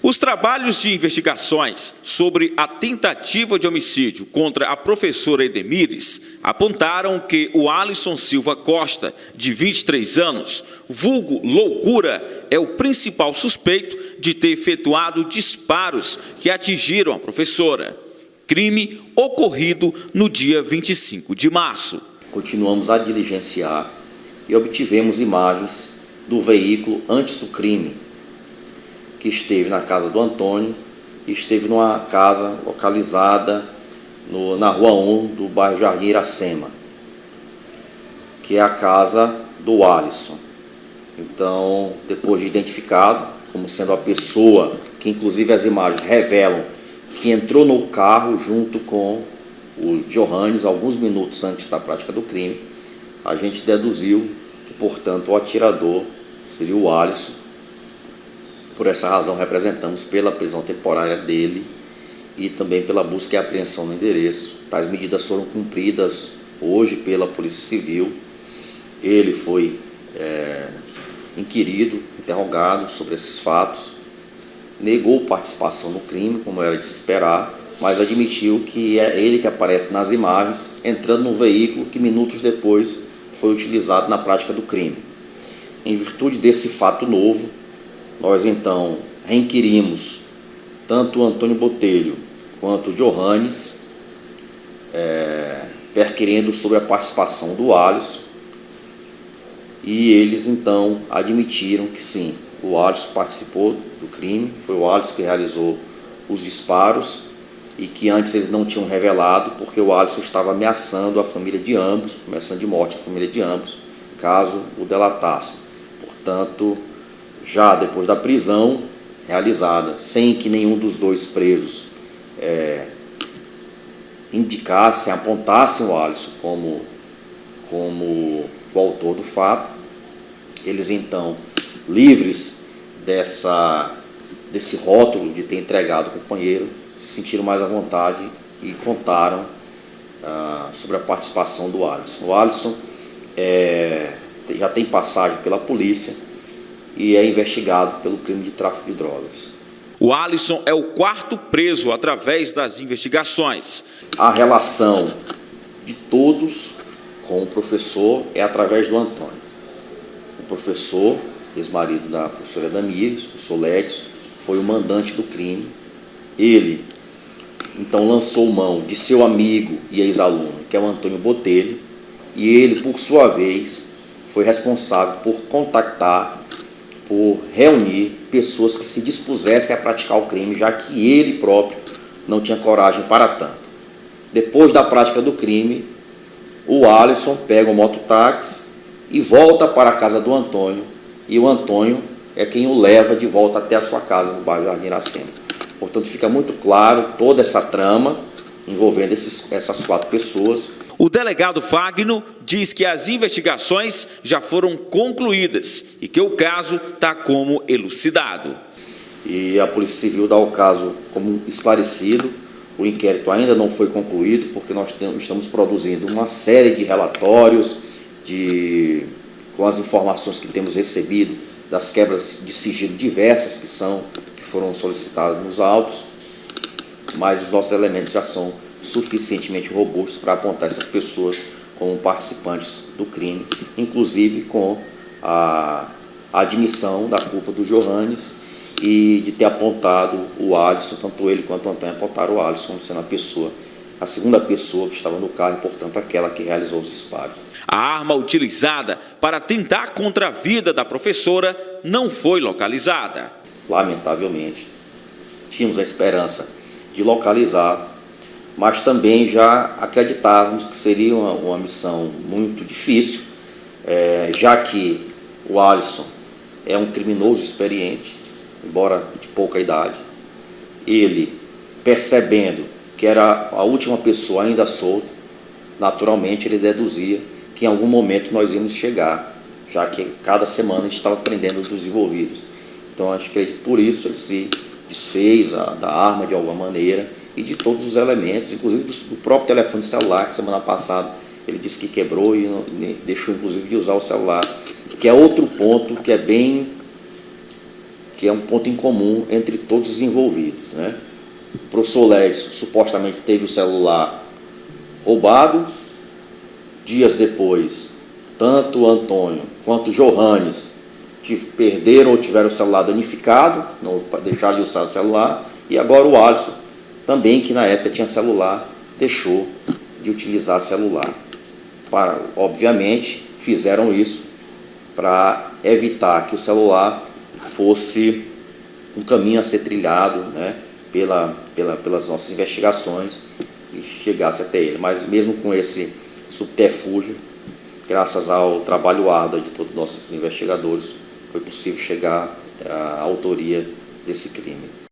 Os trabalhos de investigações sobre a tentativa de homicídio contra a professora Edemires apontaram que o Alisson Silva Costa, de 23 anos, vulgo Loucura, é o principal suspeito de ter efetuado disparos que atingiram a professora. Crime ocorrido no dia 25 de março. Continuamos a diligenciar e obtivemos imagens do veículo antes do crime, que esteve na casa do Antônio, e esteve numa casa localizada na Rua 1 do bairro Jardim Iracema, que é a casa do Alisson. Então, depois de identificado como sendo a pessoa que, inclusive, as imagens revelam que entrou no carro junto com o Johannes alguns minutos antes da prática do crime, a gente deduziu que, portanto, o atirador seria o Alisson. Por essa razão, representamos pela prisão temporária dele e também pela busca e apreensão no endereço. Tais medidas foram cumpridas hoje pela Polícia Civil. Ele foi inquirido, interrogado sobre esses fatos, negou participação no crime, como era de se esperar, mas admitiu que é ele que aparece nas imagens, entrando no veículo que minutos depois foi utilizado na prática do crime. Em virtude desse fato novo, nós então reinquirimos tanto o Antônio Botelho quanto o Johannes, perquirendo sobre a participação do Alisson, e eles então admitiram que sim, o Alisson participou do crime, foi o Alisson que realizou os disparos e que antes eles não tinham revelado porque o Alisson estava ameaçando a família de ambos, ameaçando de morte a família de ambos, caso o delatasse. Portanto, já depois da prisão realizada, sem que nenhum dos dois presos indicassem, apontassem o Alisson como o autor do fato, eles então, livres desse rótulo de ter entregado o companheiro, se sentiram mais à vontade e contaram sobre a participação do Alisson. O Alisson já tem passagem pela polícia e é investigado pelo crime de tráfico de drogas. O Alisson é o quarto preso através das investigações. A relação de todos com o professor é através do Antônio. O professor, ex-marido da professora Edemires, o Soledson, foi o mandante do crime. Ele, então, lançou mão de seu amigo e ex-aluno, que é o Antônio Botelho, e ele, por sua vez, foi responsável por contactar, por reunir pessoas que se dispusessem a praticar o crime, já que ele próprio não tinha coragem para tanto. Depois da prática do crime, o Alisson pega o mototáxi e volta para a casa do Antônio, e o Antônio é quem o leva de volta até a sua casa no bairro Jardim Iracema. Portanto, fica muito claro toda essa trama envolvendo essas quatro pessoas. O delegado Fagno diz que as investigações já foram concluídas e que o caso está como elucidado. E a Polícia Civil dá o caso como esclarecido. O inquérito ainda não foi concluído porque nós estamos produzindo uma série de relatórios com as informações que temos recebido das quebras de sigilo diversas que foram solicitadas nos autos, mas os nossos elementos já são suficientemente robustos para apontar essas pessoas como participantes do crime, inclusive com a admissão da culpa do Johannes e de ter apontado o Alisson, tanto ele quanto o Antônio apontaram o Alisson como sendo a segunda pessoa que estava no carro e, portanto, aquela que realizou os disparos. A arma utilizada para tentar contra a vida da professora não foi localizada. Lamentavelmente, tínhamos a esperança de localizar, mas também já acreditávamos que seria uma missão muito difícil, já que o Alisson é um criminoso experiente, embora de pouca idade. Ele, percebendo que era a última pessoa ainda solta, naturalmente ele deduzia que em algum momento nós íamos chegar, já que cada semana a gente estava prendendo dos envolvidos. Então, acho que por isso ele se desfez da arma de alguma maneira e de todos os elementos, inclusive do próprio telefone celular, que semana passada ele disse que quebrou e deixou inclusive de usar o celular, que é outro ponto que é bem que é um ponto em comum entre todos os envolvidos, né? O professor Lédio supostamente teve o celular roubado. Dias depois, tanto o Antônio quanto o Johannes perderam ou tiveram o celular danificado, não deixaram de usar o celular, e agora o Alisson, também que na época tinha celular, deixou de utilizar celular. Obviamente, fizeram isso para evitar que o celular fosse um caminho a ser trilhado, né, pelas nossas investigações e chegasse até ele. Mas mesmo com esse subterfúgio, graças ao trabalho árduo de todos os nossos investigadores, foi possível chegar à autoria desse crime.